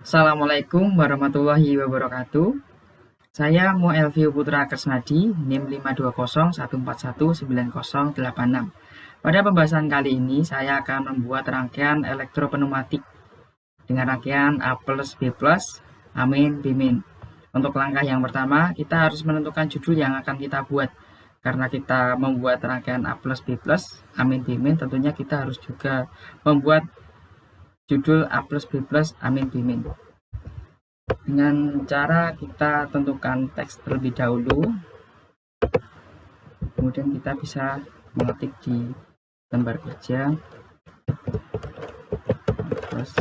Assalamualaikum warahmatullahi wabarakatuh. Saya Muelvi Putra Kresnadi, NIM 52014190086. Pada pembahasan kali ini, saya akan membuat rangkaian elektropneumatik dengan rangkaian A plus B plus, Amin, Bimin. Untuk langkah yang pertama, kita harus menentukan judul yang akan kita buat. Karena kita membuat rangkaian A plus B plus, Amin, Bimin, tentunya kita harus juga membuat judul A plus B plus, Amin, Bimin. Dengan cara kita tentukan teks terlebih dahulu, kemudian kita bisa mengetik di lembar kerja terus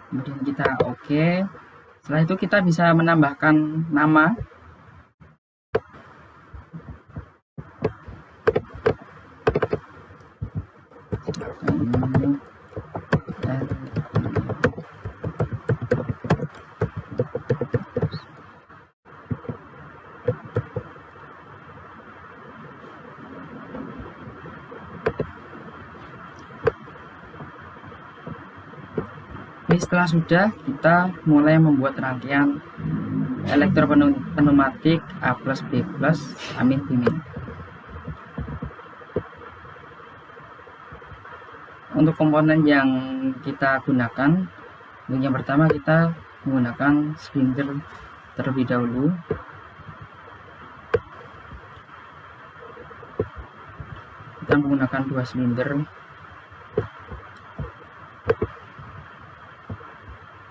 kemudian kita oke. Setelah itu kita bisa menambahkan nama. Setelah sudah, kita mulai membuat rangkaian elektropneumatik A plus B plus, Amin, Bimin. Untuk komponen yang kita gunakan, yang pertama kita menggunakan silinder terlebih dahulu. Kita menggunakan 2 silinder.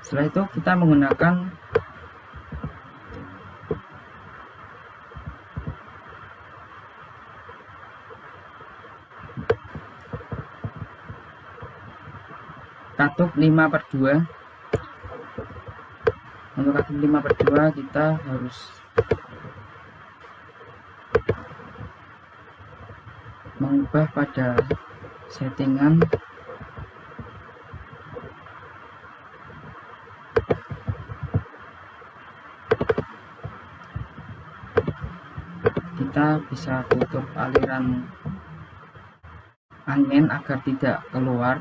Setelah itu kita menggunakan katup 5/2. Untuk katup 5/2 kita harus mengubah pada settingan kita bisa tutup aliran angin agar tidak keluar.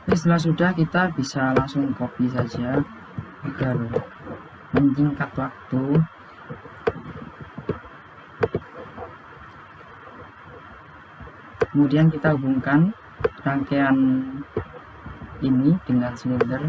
Setelah sudah, kita bisa langsung copy saja agar menyingkat waktu. Kemudian kita hubungkan rangkaian ini dengan silinder.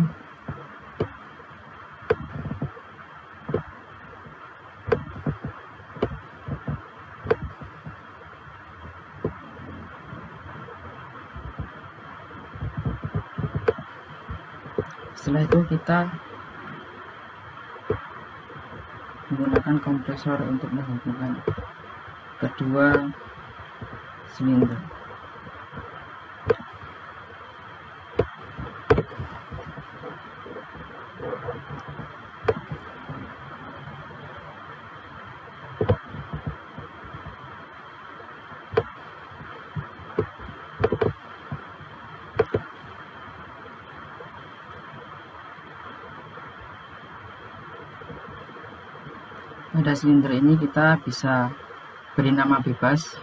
Setelah itu kita menggunakan kompresor untuk menghubungkan kedua silinder. Pada silinder ini kita bisa beri nama bebas,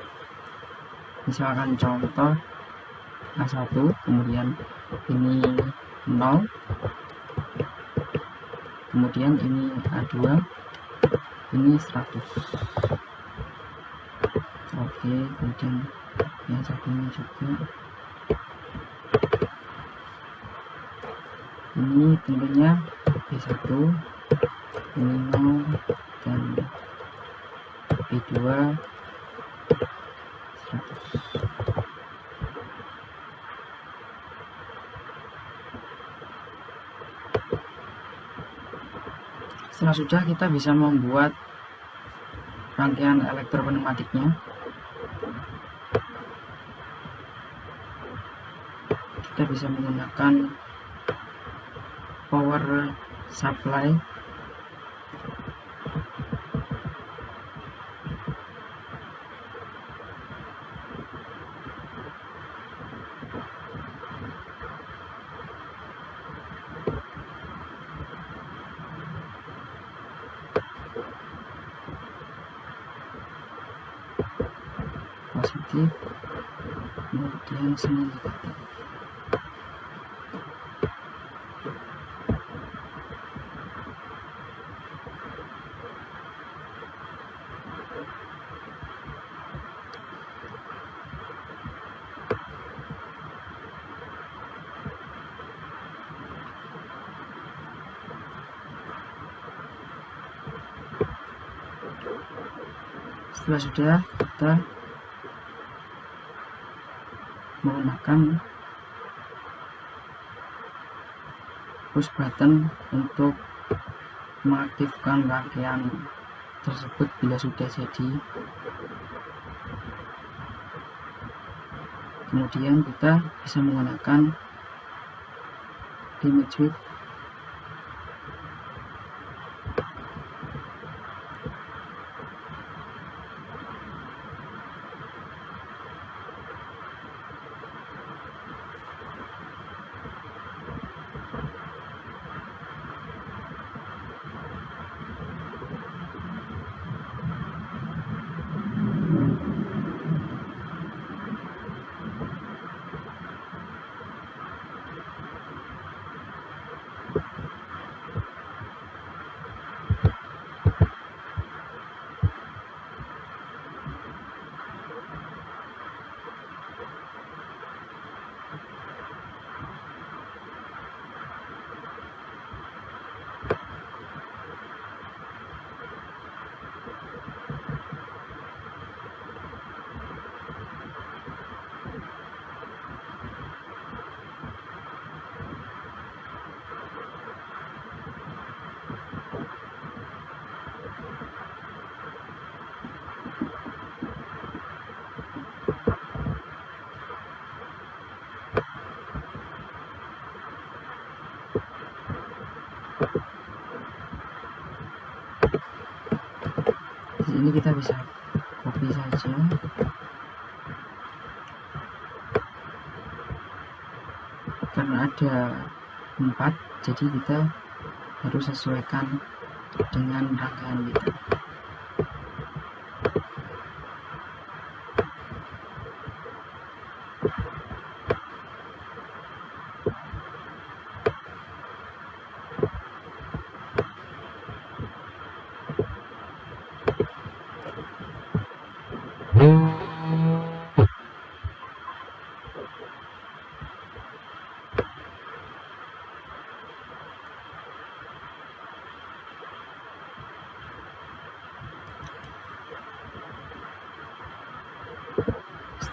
misalkan contoh A1, kemudian ini 0, kemudian ini A2, ini 100. Oke, kemudian yang satunya juga Ini tentunya B1, ini 0, dan B2 100. Setelah sudah, kita bisa membuat rangkaian elektropneumatiknya. Kita bisa menggunakan power supply, positif, kemudian sini negatif. Setelah sudah, kita menggunakan push button untuk mengaktifkan rangkaian tersebut bila sudah jadi. Kemudian kita bisa menggunakan limit switch di sini. Kita bisa copy saja, karena ada 4, jadi kita harus sesuaikan dengan rangkaian kita.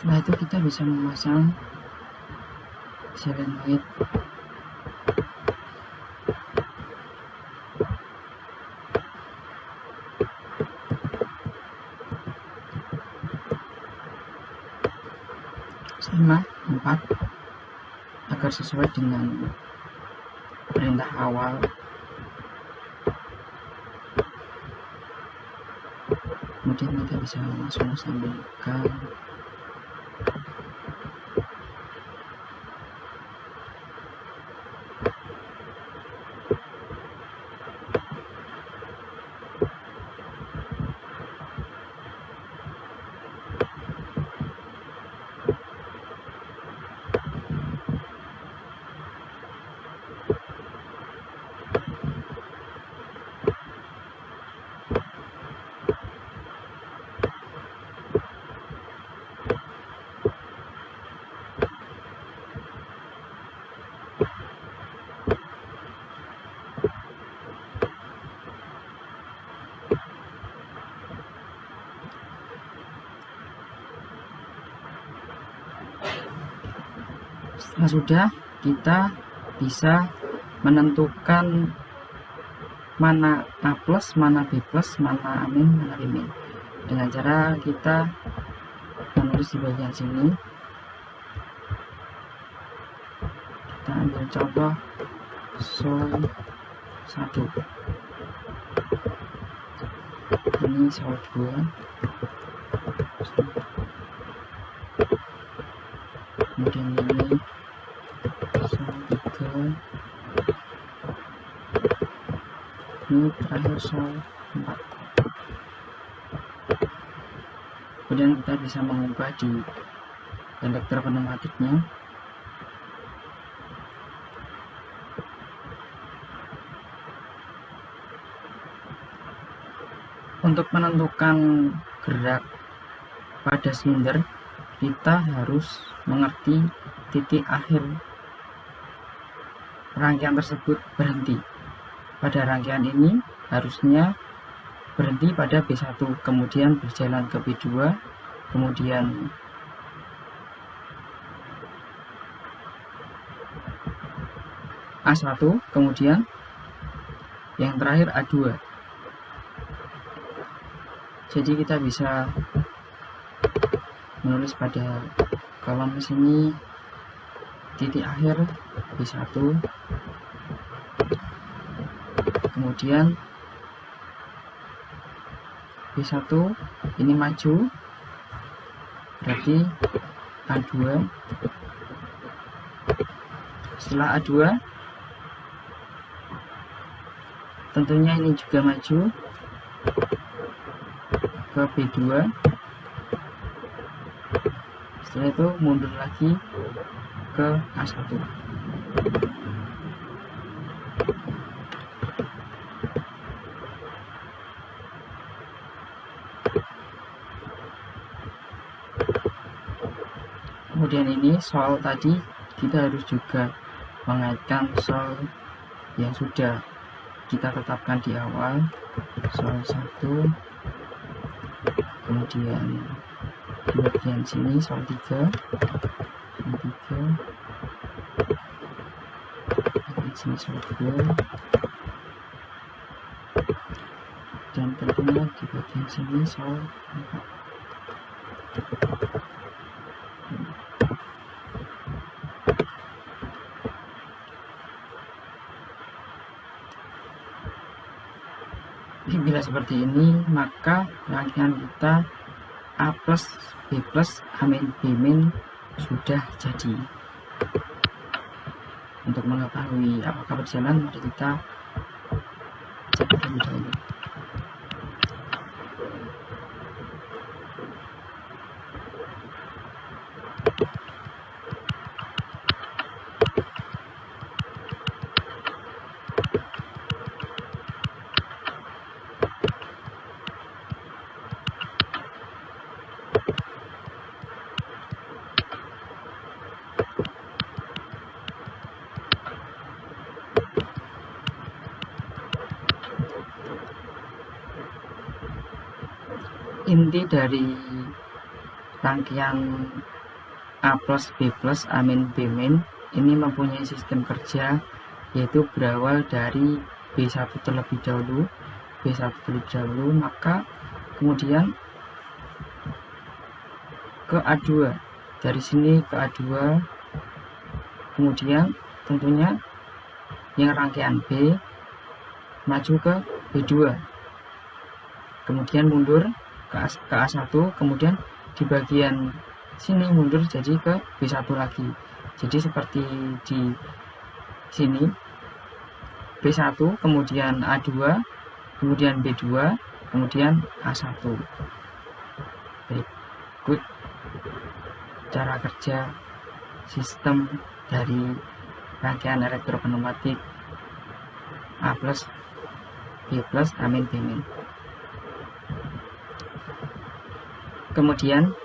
Setelah itu kita bisa memasang solenoid sama 4 agar sesuai dengan perintah awal. Kemudian kita bisa langsung sambungkan. Setelah sudah, kita bisa menentukan mana A+, mana B+, mana amin, mana bimin, dengan cara kita menulis di bagian sini. Kita ambil contoh sol 1, ini sol 2, kemudian ini sol 3, ini terakhir sol 4. Kemudian kita bisa mengubah di elektropneumatiknya. Untuk menentukan gerak pada silinder, kita harus mengerti titik akhir rangkaian tersebut berhenti. Pada rangkaian ini harusnya berhenti pada B1, kemudian berjalan ke B2, kemudian A1, kemudian yang terakhir A2. Jadi kita bisa menulis pada kolom sini titik akhir B1, kemudian B1 ini maju, berarti A2. Setelah A2 tentunya ini juga maju ke B2, setelah itu mundur lagi ke A1. Kemudian ini sol tadi kita harus juga mengaitkan sol yang sudah kita tetapkan di awal, sol 1, kemudian di bagian sini sol 3, bagian sini sol 2, dan tentunya di bagian sini sol 4. Bila seperti ini, maka rangkaian kita A+, B+, amin, bimin sudah jadi. Untuk mengetahui apakah berjalan, mari kita cek terlebih dahulu. Inti dari rangkaian A+, B+, amin, bimin ini mempunyai sistem kerja, yaitu berawal dari B1 terlebih dahulu, maka kemudian ke A2, dari sini ke A2, kemudian tentunya yang rangkaian B maju ke B2, kemudian mundur ke A1, kemudian di bagian sini mundur jadi ke B1 lagi. Jadi seperti di sini B1, kemudian A2, kemudian B2, kemudian A1. Berikut cara kerja sistem dari rangkaian elektropneumatik A+, B+, amin, bimin. Kemudian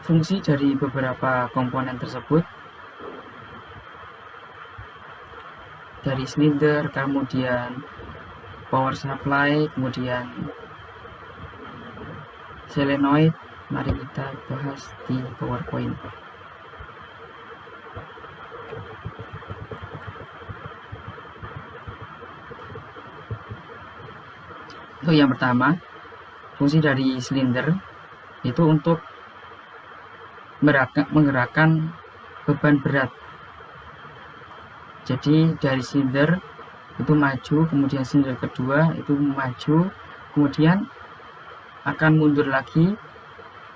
fungsi dari beberapa komponen tersebut, dari silinder, kemudian power supply, kemudian solenoid, mari kita bahas di PowerPoint. Untuk yang pertama, fungsi dari silinder itu untuk menggerakkan beban berat. Jadi dari silinder itu maju, kemudian silinder kedua itu maju, kemudian akan mundur lagi,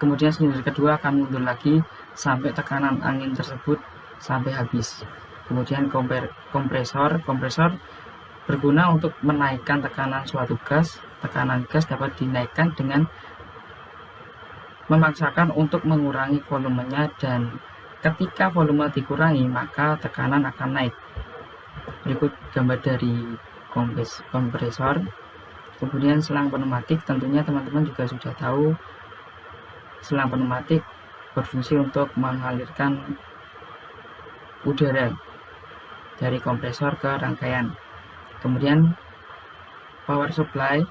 kemudian silinder kedua akan mundur lagi sampai tekanan angin tersebut sampai habis. Kemudian kompresor berguna untuk menaikkan tekanan suatu gas. Tekanan gas dapat dinaikkan dengan memaksakan untuk mengurangi volumenya, dan ketika volume dikurangi maka tekanan akan naik. Berikut gambar dari kompresor. Kemudian selang pneumatik, tentunya teman-teman juga sudah tahu selang pneumatik berfungsi untuk mengalirkan udara dari kompresor ke rangkaian. Kemudian power supply,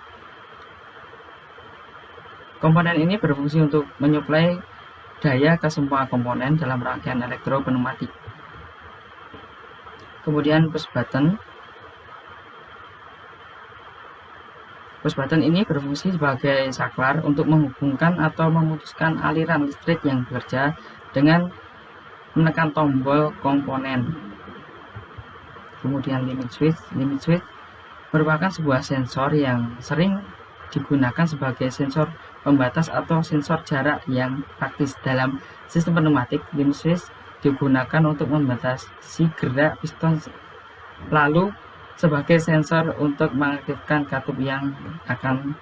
komponen ini berfungsi untuk menyuplai daya ke semua komponen dalam rangkaian elektropneumatik. Kemudian push button ini berfungsi sebagai saklar untuk menghubungkan atau memutuskan aliran listrik yang bekerja dengan menekan tombol komponen. Kemudian limit switch merupakan sebuah sensor yang sering digunakan sebagai sensor pembatas atau sensor jarak yang praktis dalam sistem pneumatik. Limit switch digunakan untuk membatasi gerak piston, lalu sebagai sensor untuk mengaktifkan katup yang akan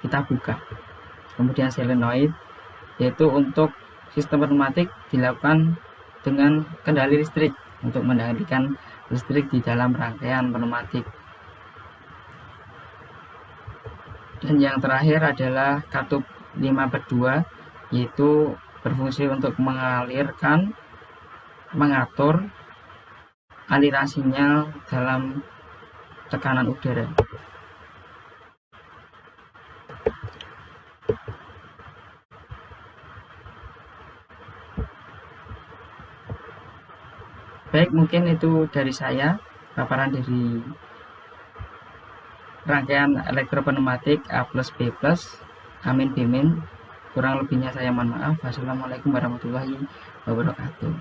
kita buka. Kemudian solenoid, yaitu untuk sistem pneumatik dilakukan dengan kendali listrik untuk mengendalikan listrik di dalam rangkaian pneumatik. Dan yang terakhir adalah katup 5/2, yaitu berfungsi untuk mengatur aliran sinyal dalam tekanan udara. Baik, mungkin itu dari saya, paparan dari rangkaian elektropneumatik A+, B+, Amin, B-min. Kurang lebihnya saya mohon maaf. Wassalamualaikum warahmatullahi wabarakatuh.